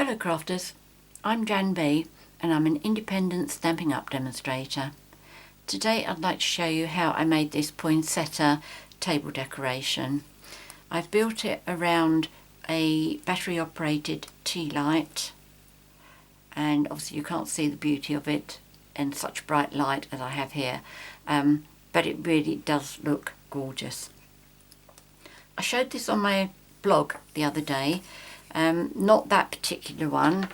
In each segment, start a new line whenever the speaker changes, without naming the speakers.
Hello crafters, I'm JanB and I'm an independent Stampin' Up demonstrator. Today I'd like to show you how I made this poinsettia table decoration. I've built it around a battery operated tea light, and obviously you can't see the beauty of it in such bright light as I have here, but it really does look gorgeous. I showed this on my blog the other day. Not that particular one,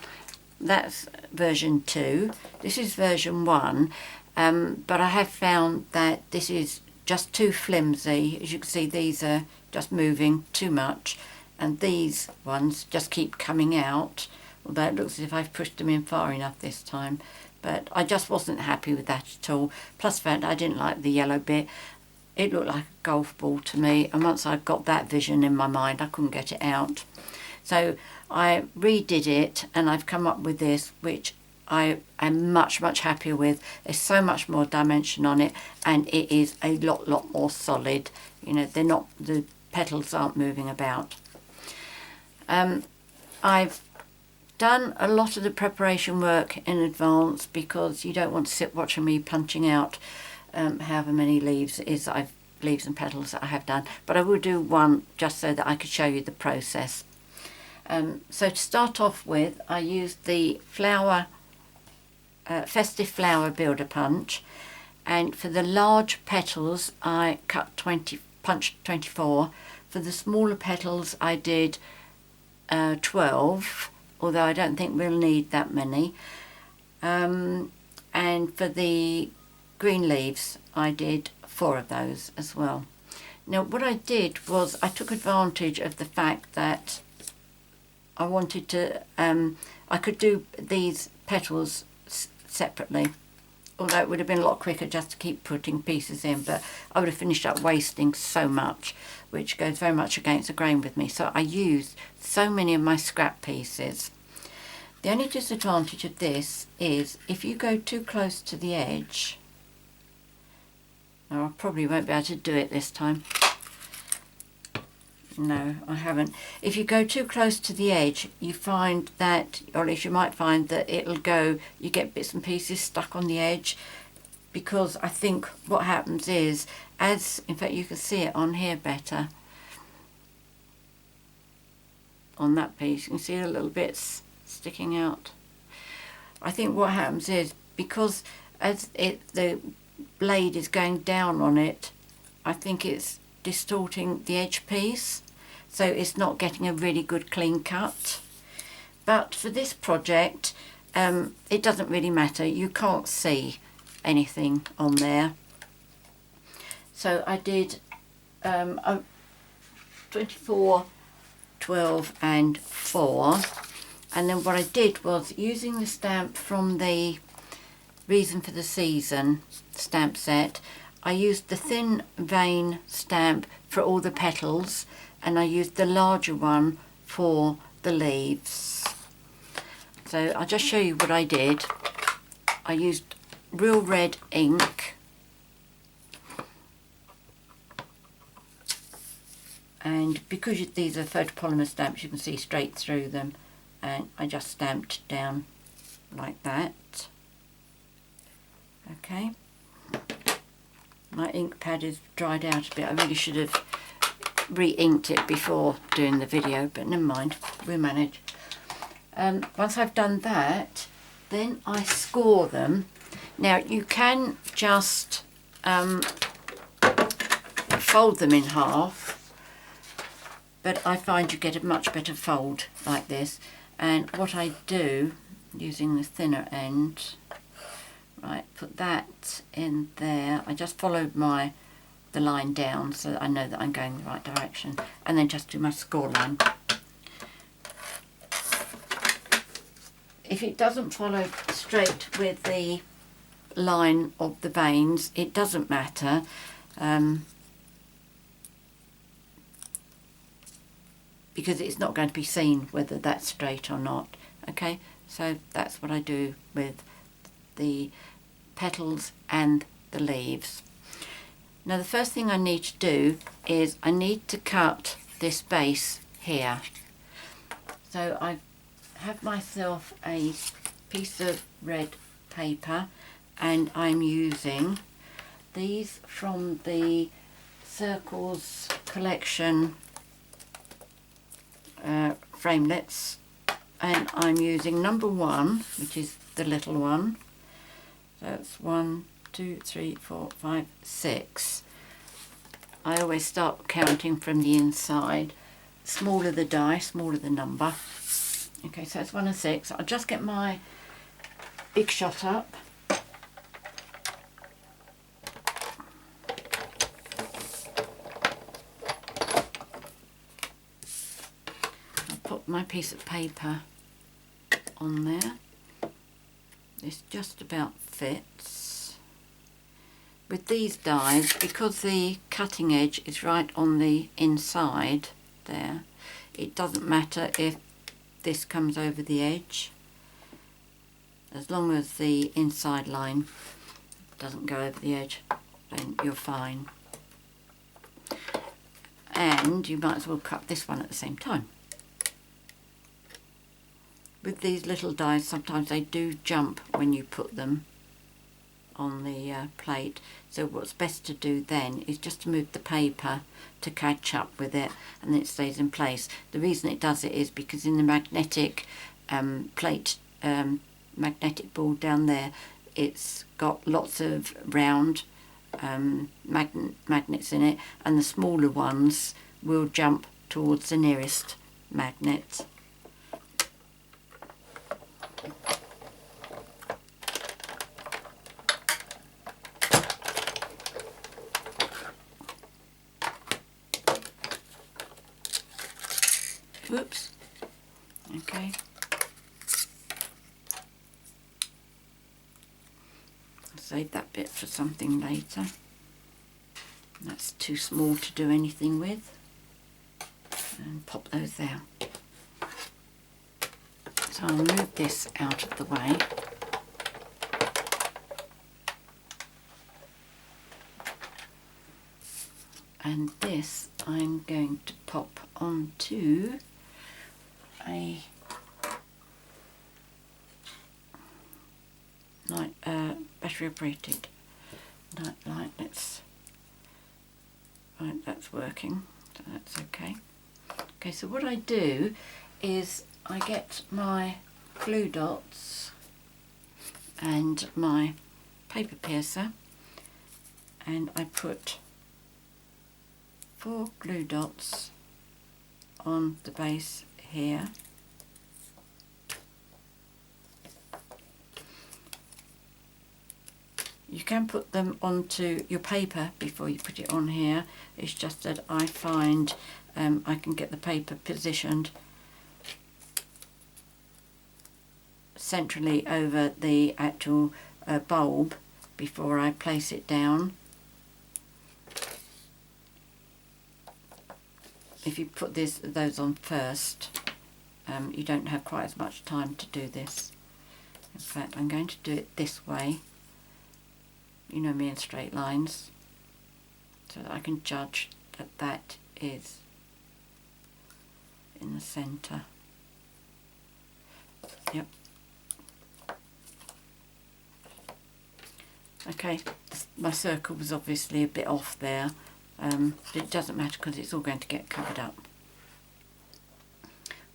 that's version 2, this is version 1, but I have found that this is just too flimsy. As you can see, these are just moving too much, and these ones just keep coming out, although it looks as if I've pushed them in far enough this time, but I just wasn't happy with that at all. Plus the fact I didn't like the yellow bit. It looked like a golf ball to me, and once I got that vision in my mind I couldn't get it out. So I redid it and I've come up with this, which I am much happier with. There's so much more dimension on it, and it is a lot more solid. You know, they're not, the petals aren't moving about. I've done a lot of the preparation work in advance because you don't want to sit watching me punching out however many leaves it is that leaves and petals that I have done, but I will do one just so that I could show you the process. So to start off with, I used the Festive flower builder punch, and for the large petals I punched 24. For the smaller petals I did 12, although I don't think we'll need that many. And for the green leaves I did 4 of those as well. Now what I did was I took advantage of the fact that I wanted to, I could do these petals separately, although it would have been a lot quicker just to keep putting pieces in, but I would have finished up wasting so much, which goes very much against the grain with me. So I used so many of my scrap pieces. The only disadvantage of this is if you go too close to the edge, now I probably won't be able to do it this time. No, I haven't. If you go too close to the edge, you find that, or at least you might find that it'll go, you get bits and pieces stuck on the edge, because I think what happens is, in fact you can see it on here better, on that piece, you can see the little bits sticking out. I think what happens is, because the blade is going down on it, I think it's distorting the edge piece, so it's not getting a really good clean cut. But for this project it doesn't really matter, you can't see anything on there. So I did 24, 12 and 4, and then what I did was, using the stamp from the Reason for the Season stamp set, I used the thin vein stamp for all the petals, and I used the larger one for the leaves. So I'll just show you what I did. I used real red ink, and because these are photopolymer stamps you can see straight through them, and I just stamped down like that. Okay. My ink pad is dried out a bit. I really should have re-inked it before doing the video, but never mind, we'll manage. Once I've done that, then I score them. Now you can just fold them in half, but I find you get a much better fold like this. And what I do, using the thinner end, right, put that in there. I just followed the line down so that I know that I'm going the right direction, and then just do my score line. If it doesn't follow straight with the line of the veins, it doesn't matter, because it's not going to be seen whether that's straight or not. Okay, so that's what I do with the petals and the leaves. Now the first thing I need to do is I need to cut this base here. So I've have myself a piece of red paper, and I'm using these from the Circles collection Framelits, and I'm using number 1, which is the little one. So it's 1, 2, 3, 4, 5, 6. I always start counting from the inside. Smaller the die, smaller the number. Okay, so it's 1 and 6. I'll just get my big shot up. I'll put my piece of paper on there. This just about fits. With these dies, because the cutting edge is right on the inside there, it doesn't matter if this comes over the edge, as long as the inside line doesn't go over the edge, then you're fine. And you might as well cut this one at the same time. With these little dies, sometimes they do jump when you put them on the plate, so what's best to do then is just to move the paper to catch up with it, and then it stays in place. The reason it does it is because in the magnetic plate, magnetic board down there, it's got lots of round magnets in it, and the smaller ones will jump towards the nearest magnet. Whoops. Okay. Save that bit for something later. That's too small to do anything with. And pop those there. So I'll move this out of the way. And this I'm going to pop onto a battery operated night light. Right, that's working, so that's okay. Okay, so what I do is I get my glue dots and my paper piercer, and I put 4 glue dots on the base here. You can put them onto your paper before you put it on here. It's just that I find I can get the paper positioned centrally over the actual bulb before I place it down. If you put those on first, you don't have quite as much time to do this. In fact, I'm going to do it this way. You know me in straight lines, so that I can judge that that is in the centre. Yep. Okay, my circle was obviously a bit off there, but it doesn't matter because it's all going to get covered up.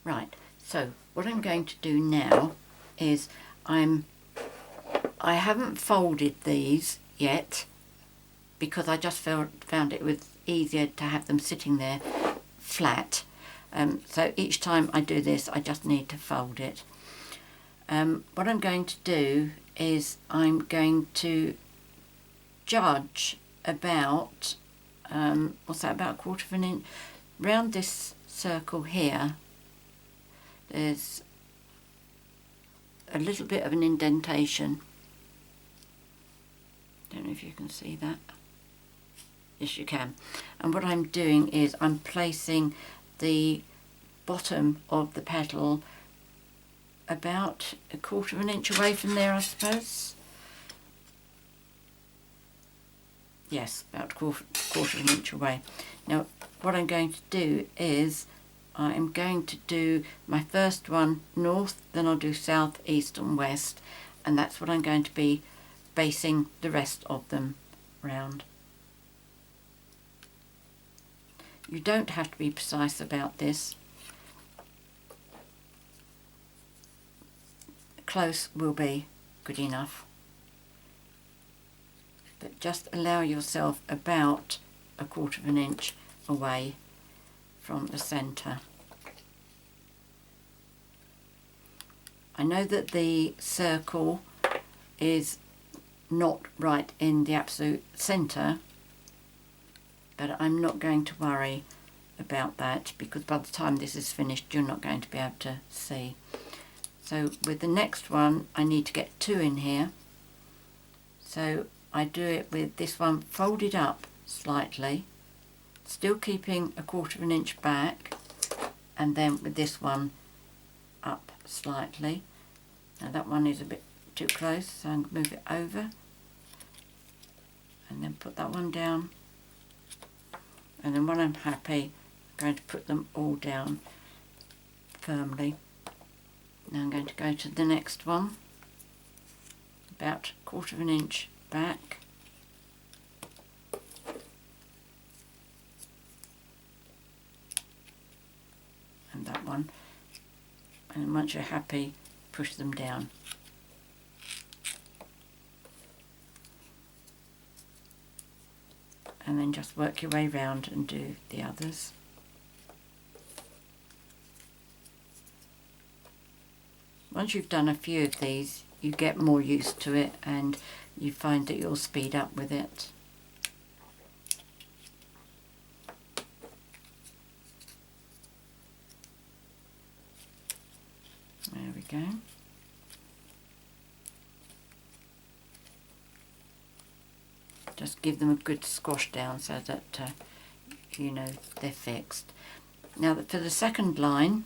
Right, so what I'm going to do now is I haven't folded these yet because I just found it was easier to have them sitting there flat. So each time I do this, I just need to fold it. What I'm going to do is I'm going to judge about, what's that, about 1/4 of an inch. Round this circle here, there's a little bit of an indentation. Don't know if you can see that. Yes, you can. And what I'm doing is I'm placing the bottom of the petal about 1/4 of an inch away from there, I suppose. Yes, about 1/4 of an inch away. Now, what I'm going to do is I am going to do my first one north, then I'll do south, east and west, and that's what I'm going to be basing the rest of them round. You don't have to be precise about this. Close will be good enough. But just allow yourself about 1/4 of an inch away from the centre. I know that the circle is not right in the absolute centre, but I'm not going to worry about that because by the time this is finished you're not going to be able to see. So with the next one I need to get 2 in here, so I do it with this one folded up slightly, still keeping 1/4 of an inch back, and then with this one up slightly. Now that one is a bit too close, so I'm going to move it over and then put that one down, and then when I'm happy I'm going to put them all down firmly. Now I'm going to go to the next one, about 1/4 of an inch back, and that one, and then once you're happy push them down. And then just work your way round and do the others. Once you've done a few of these you get more used to it and you find that you'll speed up with it. There we go. Just give them a good squash down so that you know they're fixed. Now for the second line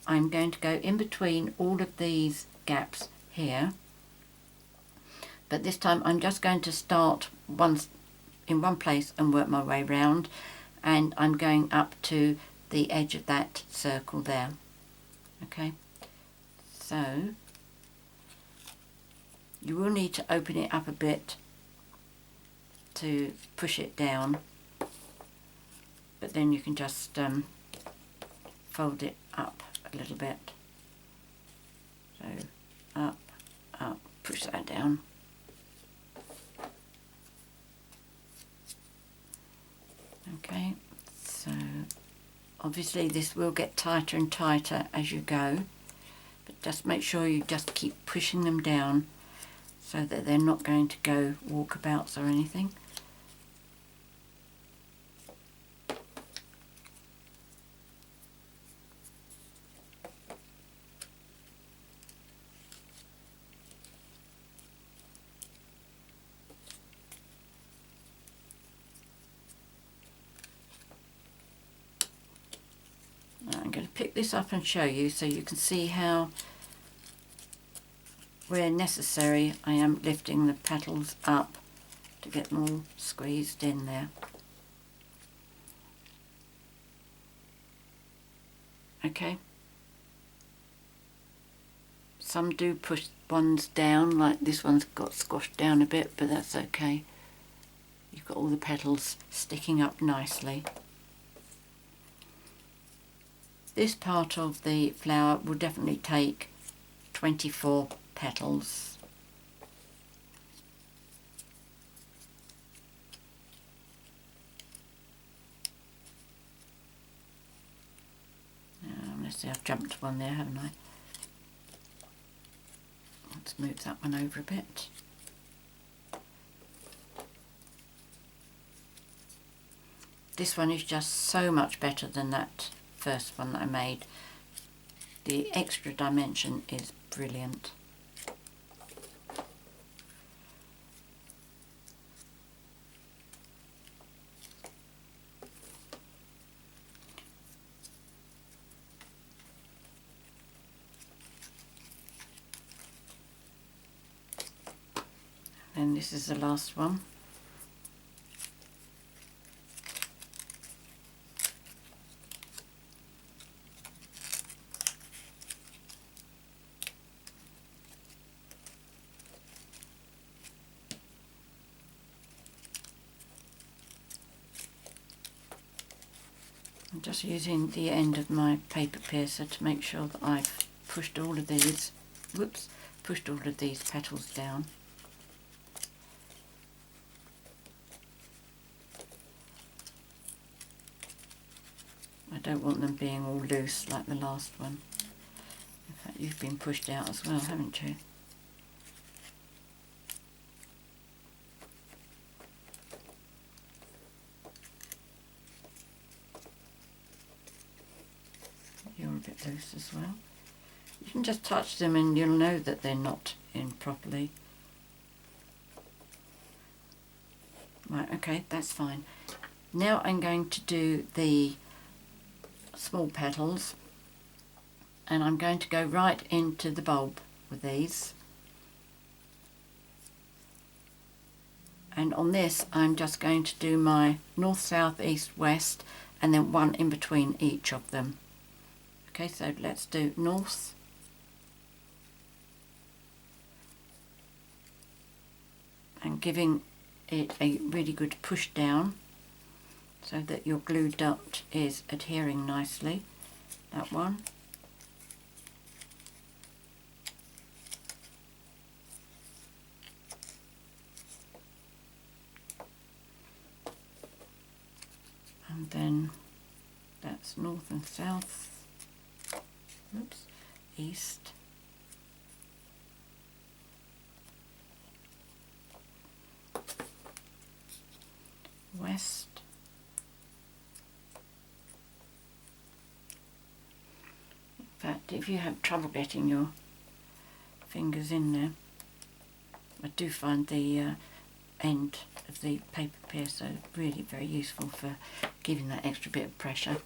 I'm going to go in between all of these gaps here, but this time I'm just going to start in one place and work my way round, and I'm going up to the edge of that circle there. Okay, so you will need to open it up a bit to push it down, but then you can just fold it up a little bit. So up, up, push that down. Okay, so obviously this will get tighter and tighter as you go, but just make sure you just keep pushing them down so that they're not going to go walkabouts or anything. I'm going to pick this up and show you so you can see how, where necessary, I am lifting the petals up to get them all squeezed in there. Okay. Some do push ones down, like this one's got squashed down a bit, but that's okay. You've got all the petals sticking up nicely. This part of the flower will definitely take 24 petals. Let's see, I've jumped one there, haven't I? Let's move that one over a bit. This one is just so much better than that first one that I made. The extra dimension is brilliant. And this is the last one. just using the end of my paper piercer to make sure that I've pushed all of these, pushed all of these petals down. I don't want them being all loose like the last one. In fact, you've been pushed out as well, haven't you? You're a bit loose as well. You can just touch them and you'll know that they're not in properly. Right, okay, that's fine. Now I'm going to do the small petals, and I'm going to go right into the bulb with these. And on this I'm just going to do my north, south, east, west, and then one in between each of them. Okay, so let's do north, and giving it a really good push down so that your glue dot is adhering nicely. That one. And then that's north and south. Oops, east. West. In fact, if you have trouble getting your fingers in there, I do find the end of the paper piercer really very useful for giving that extra bit of pressure.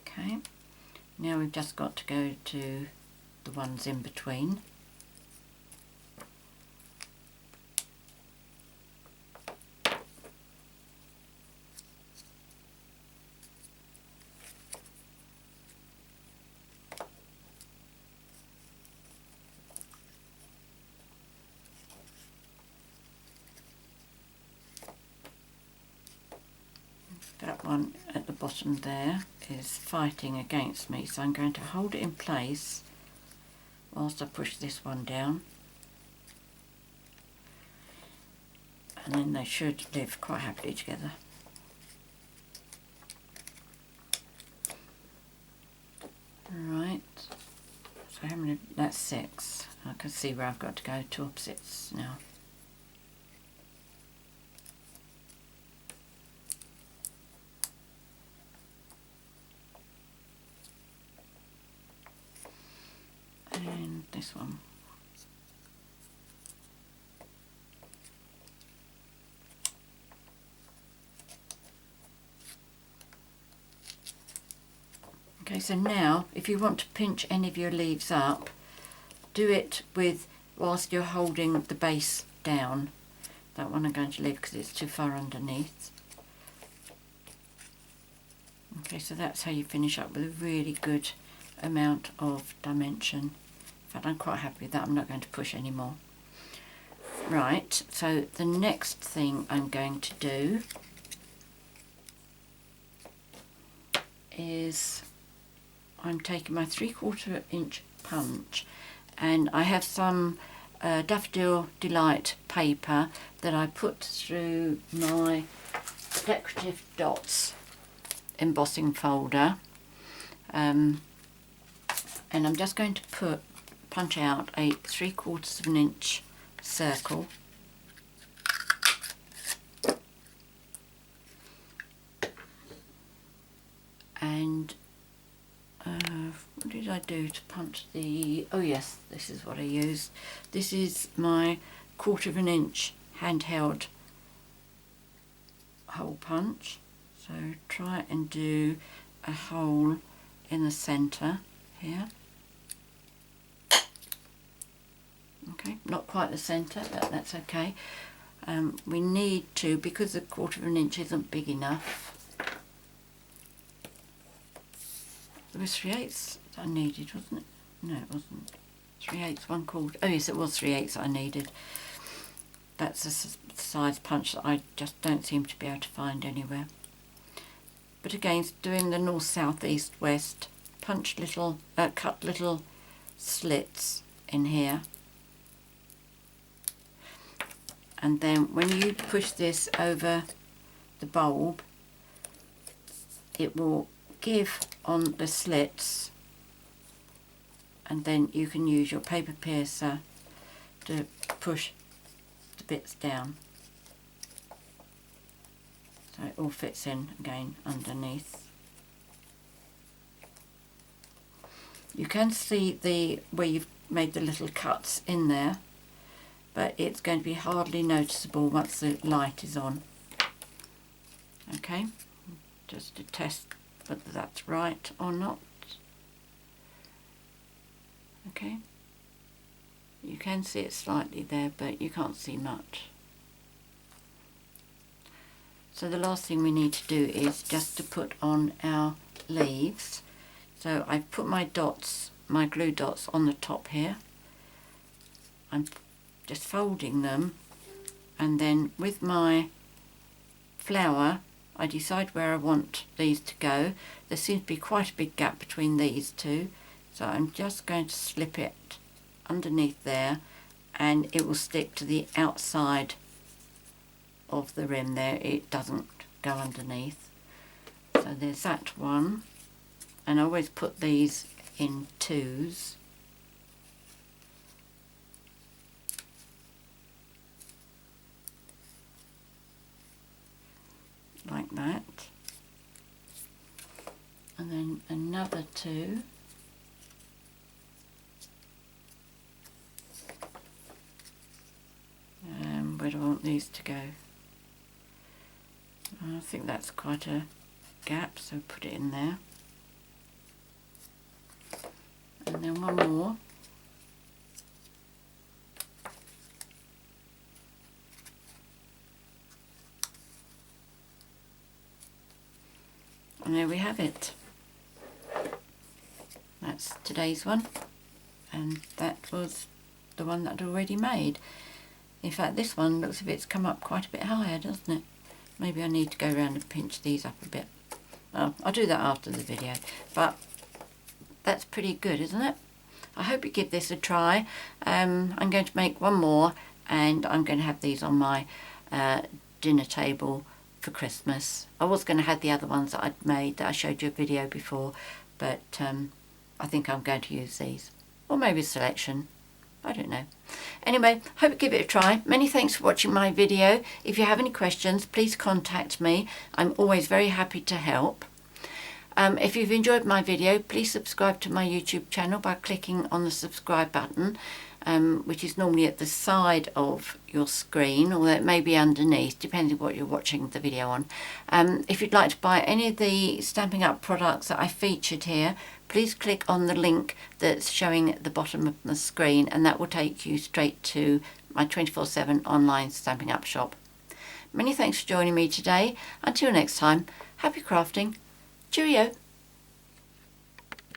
Okay, now we've just got to go to the ones in between. That one at the bottom there is fighting against me, so I'm going to hold it in place whilst I push this one down, and then they should live quite happily together. Right, so how many? That's 6. I can see where I've got to go to opposites now. And this one. Okay, so now if you want to pinch any of your leaves up, do it with whilst you're holding the base down. That one I'm going to leave because it's too far underneath. Okay, so that's how you finish up with a really good amount of dimension. In fact, I'm quite happy with that. I'm not going to push anymore. Right, so the next thing I'm going to do is I'm taking my 3/4 inch punch, and I have some Daffodil Delight paper that I put through my Decorative Dots embossing folder, and I'm just going to punch out a 3/4 inch circle, and what did I do to punch the, oh yes, this is what I used. This is my 1/4 inch handheld hole punch, so try and do a hole in the centre here. Okay, not quite the centre, but that's okay. We need to, because the 1/4 inch isn't big enough. There was 3/8 I needed, wasn't it? No, it wasn't. 3/8, 1/4. Oh yes, it was 3/8 I needed. That's a size punch that I just don't seem to be able to find anywhere. but again, doing the north, south, east, west, punch little, cut little slits in here. And then when you push this over the bulb, it will give on the slits, and then you can use your paper piercer to push the bits down. So it all fits in again underneath. You can see where you've made the little cuts in there, but it's going to be hardly noticeable once the light is on. Okay, just to test whether that's right or not. Okay, you can see it slightly there, but you can't see much. So the last thing we need to do is just to put on our leaves. So I've put my dots, my glue dots, on the top here. I'm just folding them, and then with my flower I decide where I want these to go. There seems to be quite a big gap between these two, so I'm just going to slip it underneath there, and it will stick to the outside of the rim there. It doesn't go underneath. So there's that one, and I always put these in twos. Like that. And then another two. Where do I want these to go? I think that's quite a gap, so put it in there. And then one more. And there we have it. That's today's one, and that was the one that I'd already made. In fact, this one looks as if it's come up quite a bit higher, doesn't it? Maybe I need to go around and pinch these up a bit. Well, I'll do that after the video, but that's pretty good, isn't it? I hope you give this a try. I'm going to make one more, and I'm going to have these on my dinner table for Christmas. I was going to have the other ones that I'd made that I showed you a video before, but I think I'm going to use these, or maybe a selection. I don't know. Anyway, hope you give it a try. Many thanks for watching my video. If you have any questions, please contact me. I'm always very happy to help. If you've enjoyed my video, please subscribe to my YouTube channel by clicking on the subscribe button, which is normally at the side of your screen, or it may be underneath, depending on what you're watching the video on. If you'd like to buy any of the Stampin' Up products that I featured here, please click on the link that's showing at the bottom of the screen, and that will take you straight to my 24/7 online Stampin' Up shop. Many thanks for joining me today. Until next time, happy crafting. Cheerio.